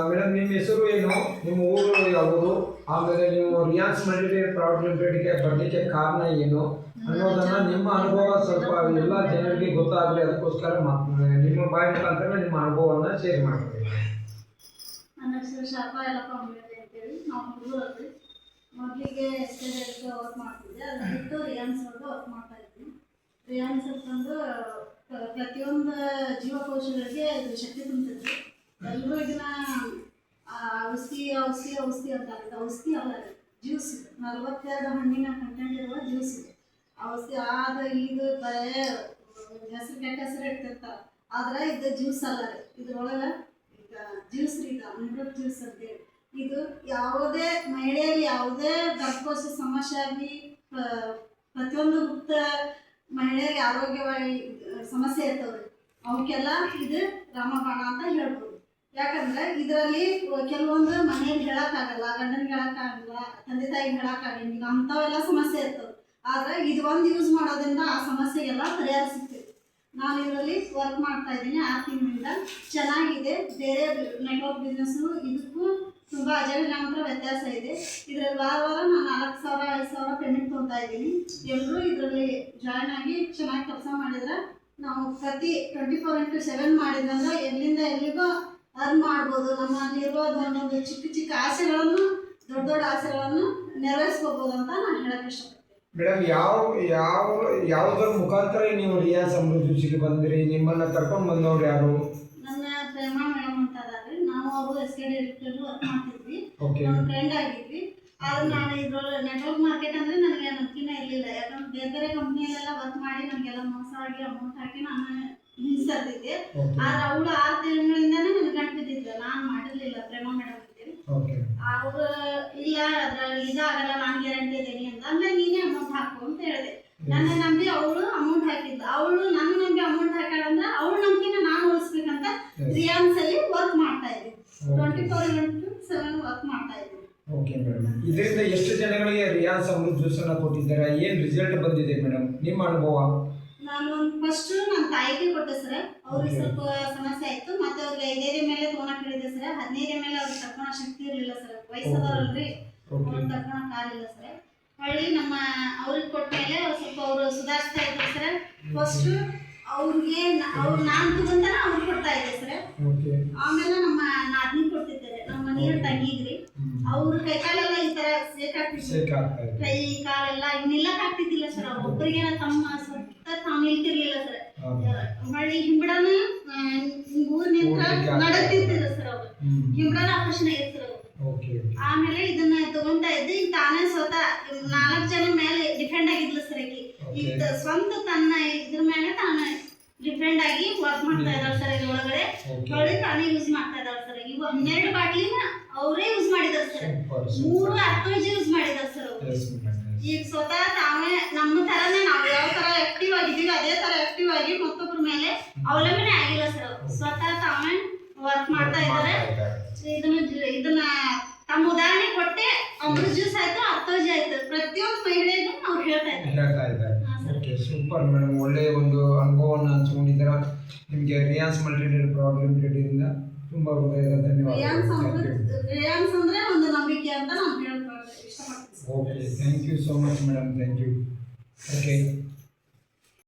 Madam ನಿಮ್ಮ ಹೆಸರು ಏನು, ನಿಮ್ಮ ಊರು ಯಾವುದು, ಆಮೇಲೆ ನೀವು ರಿಯಾನ್ಸ್ ಮಲ್ಟಿಲೇಯರ್ ಪ್ರೈವೇಟ್ ಲಿಮಿಟೆಡ್ಗೆ ಬರಲಿಕ್ಕೆ ಕಾರಣ ಏನು ಅನ್ನೋದನ್ನು ನಿಮ್ಮ ಅನುಭವ ಸ್ವಲ್ಪ ಎಲ್ಲ ಜನರಿಗೆ ಗೊತ್ತಾಗಲಿ, ಅದಕ್ಕೋಸ್ಕರ ನಿಮ್ಮ ಬಾಯಿ ಮುಖಾಂತರ ನಿಮ್ಮ ಅನುಭವವನ್ನು ಶೇರ್ ಮಾಡ್ತೀವಿ. ನನ್ನ ಹೆಸರು ಶಾಪಾ ಯಲ್ಲಪ್ಪ ಅಂಬೇಡ್ಕರ್ ಅಂತೇಳಿ. ನಾವು ಹುಡುಗರಲ್ಲಿ ಮೊದಲಿಗೆ ಎಸ್ಟೇಟ್ ವರ್ಕ್ ಮಾಡ್ತಿದ್ದೆ, ಅದು ಬಿಟ್ಟು ರಿಯಾನ್ಸ್ ಒಳಗೆ ವರ್ಕ್ ಮಾಡ್ತಾ ಇದ್ವಿ. ರಿಯಾನ್ಸ್ ಅಂತಂದು ಪ್ರತಿಯೊಂದು ಜೀವಕೋಶಗಳಿಗೆ ಇದು ಶಕ್ತಿ ತುಂಬ್ತಿದ್ವಿ. ಎಲ್ಲರೂ ಇದನ್ನ ಔಷಧಿ ಔಷಧಿ ಔಷಧಿ ಅಂತಾರೆ. ಔಷಧಿ ಅಲ್ಲ, ಜ್ಯೂಸ್. 42 ಹಣ್ಣಿನ ಕಂಟೆಂಟ್ ಇರುವ ಜ್ಯೂಸ್ ಇದೆ. ಔಷಧಿ ಆದ ಇದು ಬರೇ ಹೆಸರು ಕೆಟ್ಟ ಹೆಸರು ಇಡ್ತಿರ್ತಾರೆ, ಆದ್ರೆ ಇದು ಜ್ಯೂಸ್ ಅಲ್ಲ ರೀ. ಇದ್ರೊಳಗೆ ಈಗ ಜ್ಯೂಸ್ ರೀ, ಇದು ಅಮೃತ ಜ್ಯೂಸ್ ಅಂತೇಳಿ. ಇದು ಯಾವುದೇ ಮಹಿಳೆಯರಿಗೆ ಯಾವುದೇ ಗರ್ಭಕೋಶ ಸಮಸ್ಯೆ ಆಗಲಿ, ಪ್ರತಿಯೊಂದು ಗುಪ್ತ ಮಹಿಳೆಯರಿಗೆ ಆರೋಗ್ಯವಾಗಿ ಸಮಸ್ಯೆ ಇರ್ತವ್ರಿ, ಅವಕ್ಕೆಲ್ಲ ಇದು ರಾಮಬಾಣ ಅಂತ ಹೇಳ್ಬೋದು. ಯಾಕಂದ್ರೆ ಇದರಲ್ಲಿ ಕೆಲವೊಂದು ಮನೆಯಲ್ಲಿ ಹೇಳಕ್ಕಾಗಲ್ಲ, ಗಂಡನಿಗೆ ಹೇಳಕ್ಕಾಗಲ್ಲ, ತಂದೆ ತಾಯಿಗೆ ಹೇಳಕ್ಕಾಗಲ್ಲ, ಈಗ ಅಂಥವೆಲ್ಲ ಸಮಸ್ಯೆ ಇರ್ತವೆ. ಆದ್ರೆ ಇದು ಒಂದು ಯೂಸ್ ಮಾಡೋದ್ರಿಂದ ಆ ಸಮಸ್ಯೆಗೆಲ್ಲ ಪರಿಹಾರ ಸಿಗ್ತದೆ. ನಾನು ಇದರಲ್ಲಿ ವರ್ಕ್ ಮಾಡ್ತಾ ಇದ್ದೀನಿ 6 ತಿಂಗಳಿಂದ. ಚೆನ್ನಾಗಿದೆ. ಬೇರೆ ನೆಟ್ವರ್ಕ್ ಬಿಸ್ನೆಸ್ಸು ಇದಕ್ಕೂ ತುಂಬ ಅಜಗಜಾಂತರ ವ್ಯತ್ಯಾಸ ಇದೆ. ಇದರಲ್ಲಿ ವಾರ ನಾನು 4,000 5,000 ಪೇಮೆಂಟ್ ತೊಗೊತಾ ಇದ್ದೀನಿ. ಎಲ್ಲರೂ ಇದರಲ್ಲಿ ಜಾಯ್ನ್ ಆಗಿ ಚೆನ್ನಾಗಿ ಕೆಲಸ ಮಾಡಿದ್ರೆ ನಾವು ಪ್ರತಿ 24x7 ಮಾಡಿದ್ರಂದ್ರೆ ಎಲ್ಲಿಂದ ಎಲ್ಲಿಗೂ ಅರ್ನ್ ಮಾಡ್ಬೋದು. ನಮ್ಮಲ್ಲಿರೋದು ಒಂದೊಂದು ಚಿಕ್ಕ ಚಿಕ್ಕ ಆಸೆಗಳನ್ನು, ದೊಡ್ಡ ದೊಡ್ಡ ಆಸೆಗಳನ್ನು ನೆರವೇರಿಸ್ಕೋಬೋದು ಅಂತ ನಾನು ಹೇಳಕ್ಕೆ ಇಷ್ಟಪಡ್ತೀನಿ. ಮೇಡಮ್, ಯಾವುದರ ಮುಖಾಂತರ ನೀವು ರಿಯಾನ್ಸ್ ಅಮೃತ ಜ್ಯೂಸಿಗೆ ಬಂದಿರಿ? ನಿಮ್ಮನ್ನು ಕರ್ಕೊಂಡು ಬಂದವ್ರು ಯಾರು? ನನ್ನ ಪ್ರೇಮಾ ಮೇಡಮ್ ಅಂತ ಅದಾರೆ. ನಾವು ಅವರು SK ಡೈರೆಕ್ಟರ್ ವರ್ಕ್ ಮಾಡ್ತಿದ್ವಿ, ಓಕೆ, ನಮ್ಮ ಫ್ರೆಂಡ್ ಆಗಿದ್ವಿ. ಆದ್ರೆ ನಾನು ಇದ್ರೊಳಗೆ ನೆಟ್ವರ್ಕ್ ಮಾರ್ಕೆಟ್ ಅಂದರೆ ನನಗೆ ನಂಬಿಕೆನೇ ಇರಲಿಲ್ಲ. ಯಾಕಂದ್ರೆ ಬೇರೆ ಬೇರೆ ಕಂಪ್ನಿಯಲ್ಲೆಲ್ಲ ವರ್ಕ್ ಮಾಡಿ ನಮಗೆಲ್ಲ ಮೋಸ ಆಗಿ ಅಮೌಂಟ್ ಹಾಕಿ ನಾನು ಹಿಂಸರ್ತಿದ್ದೆ. ಆದ್ರೆ ಅವಳು 6 ತಿಂಗಳಿಂದನೇ ನನಗೆ ಗಂಟಿದ್ದಿದ್ದೆ, ನಾನು ಮಾಡಿರಲಿಲ್ಲ. ಪ್ರೇಮಾ ಮೇಡಮ್ ಅಂತೇಳಿ ಅವರು ಇಲ್ಲ ಅದ್ರಲ್ಲಿ ಇದಾಗಲ್ಲ, ನಾನು ಗ್ಯಾರಂಟಿ ಇದ್ದೀನಿ ಅಂತ. ಅಂದ್ರೆ ನೀನೇ ಅಮೌಂಟ್ ಹಾಕು ಅಂತ ಹೇಳಿದೆ. ನನ್ನ ನಂಬಿ ಅವಳು ಅಮೌಂಟ್ ಹಾಕಿದ್ದ. ಅವಳು ನನ್ನ ನಂಬಿ ಅಮೌಂಟ್ ಹಾಕಾಳಂದ್ರೆ ಅವಳು ನಂಬಿಕೆನ ನಾನು ಉಳಿಸ್ಬೇಕಂತ ರಿಯಾನ್ಸ್ ಅಲ್ಲಿ ವರ್ಕ್ ಮಾಡ್ತಾ ಇದ್ವಿ. 24x7 ವರ್ಕ್ ಮಾಡ್ತಾ ಇದ್ವಿ. ಓಕೆ ಮೇಡಮ್, ಇದರಿಂದ ಎಷ್ಟು ಜನಗಳಿಗೆ ರಿಯಾನ್ಸ್ ಅಮೃತ ಜ್ಯೂಸನ್ನು ಕೊಟ್ಟಿದ್ದಾರೆ? ಏನು ರಿಸಲ್ಟ್ ಬಂದಿದೆ ಮೇಡಮ್ ನಿಮ್ಮ ಅನುಭವ? ನಾನು ಫಸ್ಟ್ ನನ್ನ ತಾಯಿಗೆ ಕೊಟ್ಟೆ ಸರ್. ಅವ್ರಿಗೆ ಸ್ವಲ್ಪ ಸಮಸ್ಯೆ ಆಯಿತು, ಮತ್ತೆ ಅವ್ರಿಗೆ 5 ಮೇಲೆ ತೊಗೊಳಕ್ ಹೇಳಿದೆ ಸರ್. 15 ಮೇಲೆ ಅವ್ರಿಗೆ ತಗೊಳೋ ಶಕ್ತಿ ಇರಲಿಲ್ಲ ಸರ್. ವಯಸ್ಸದವ್ರಲ್ರಿ, ಅವ್ರು ತಗೊಳಕ್ ಆಗಲಿಲ್ಲ ಸರ್. ಹೊಳ್ಳಿ ನಮ್ಮ ಅವ್ರಿಗೆ ಕೊಟ್ಟ ಮೇಲೆ ಸ್ವಲ್ಪ ಅವರು ಸುಧಾರಿಸ್ತಾ ಇದ್ರು ಸರ್. ಫಸ್ಟ್ ಅವ್ರಿಗೆ ನಾನು ತಗೊಂತಾನ ಅವ್ರಿಗೆ ಕೊಡ್ತಾ ಇದ್ದೆ ಸರ್. ಆಮೇಲೆ ನಮ್ಮ ನಾದಿನಿ ಕೊಡ್ತಿದ್ದಾರೆ, ನಮ್ಮ ಮನೆಯ ತಂಗಿಗ್ರಿ. ಅವ್ರ ಕೈ ಕಾಲೆಲ್ಲ ಈ ತರ ಸೇಕಾಗ್ತಿದ್ರು, ಕೈ ಕಾಲೆಲ್ಲ ನಿಲ್ಲಕ್ ಆಗ್ತಿದ್ದಿಲ್ಲ ಸರ್. ಒಬ್ಬರಿಗೆ ತಮ್ಮ ಸುತ್ತ ತಾವು ನಿಲ್ತಿರ್ಲಿಲ್ಲ ಸರ್. ಹೊಳ್ಳಿ ಹಿಂಬಡನ ಊರಿನಿಂದ ನಡಕ್ತಿರ್ತಿದ್ರು ಸರ್. ಅವ್ರು ಹಿಂಬಡನ ಆಪರೇಷನ್ ಆಗಿತ್ತು ಸರ್. ಆಮೇಲೆ ಇದನ್ನ ತಗೊಂತಾ ಇದ್ದು ಈಗ ತಾನೇ ಸ್ವತಃ 4 ಜನ ಮೇಲೆ ಡಿಫೆಂಡ್ ಆಗಿದ್ಲು ಸರ್. ಈಗ ಸ್ವಂತ ತನ್ನ ಇದ್ರ ಮೇಲೆ ತಾನು ಡಿಫೆಂಡ್ ಆಗಿ ವರ್ಕ್ ಮಾಡ್ತಾ ಇದ್ದಾಳೆ ಸರ್. ಇದ್ರೊಳಗಡೆ ಹೊಳ್ಳಿ ತಾನೇ ಯೂಸ್ ಮಾಡ್ತಾ ಇದ್ದಾಳೆ ಸರ್. ಇವು 12 ಬಾಟ್ಲಿನ ಅವರೇ ಯೂಸ್ ಮಾಡಿದಾರೆ ಸರ್. 3 ಅರ್ಥೋಜಿ ಯೂಸ್ ಮಾಡಿದಾರೆ ಸರ್ ಅವರು. ಈಗ ಸ್ವತಃ ತಾವೇ ನಮ್ಮ ತರನೇ ನಾವು ಯಾವ ತರ ಆಕ್ಟಿವ್ ಆಗಿದ್ದೀವಿ ಅದೇ ತರ ಆಕ್ಟಿವ್ ಆಗಿ ಮತ್ತೊಬ್ಬರ ಮೇಲೆ ಅವಲಂಬನೆ ಆಗಿಲ್ಲ ಸರ್. ಸ್ವತಃ ತಾವೇ ವರ್ಕ್ ಮಾಡ್ತಾ ಇದ್ದಾರೆ. ಇದನ್ನ ತಮ್ಮ ಉದಾಹರಣೆ ಕೊಟ್ಟೆ ಅಮೃತ ಜ್ಯೂಸ್ ಆಯ್ತು, ಅರ್ಥೋಜಿ ಆಯ್ತು, ಪ್ರತಿಯೊಂದು ಮಹಿಳೆಗೂ ನಾವು ಹೇಳ್ತಾ ಇದ್ದಾರೆ. ಓಕೆ, ಸೂಪರ್ ಮೇಡಮ್, ಒಳ್ಳೆಯ ಒಂದು ಅನುಭವವನ್ನು ಹಂಚ್ಕೊಂಡಿದ್ದೀರಾ. ನಿಮಗೆ ರಿಯಾನ್ಸ್ ಮಲ್ಟಿಲೇಯರ್ ಪ್ರೈವೇಟ್ ಲಿಮಿಟೆಡ್ ತುಂಬ ಹೃದಯದ ಧನ್ಯವಾದ. ರಿಯಾನ್ಸ್ ಅಂದ್ರೆ ಒಂದು ನಂಬಿಕೆ ಅಂತ ನಾನು ಹೇಳಕ್ಕೆ ಇಷ್ಟಪಡ್ತೀನಿ. Okay, thank you so much madam, thank you. Okay.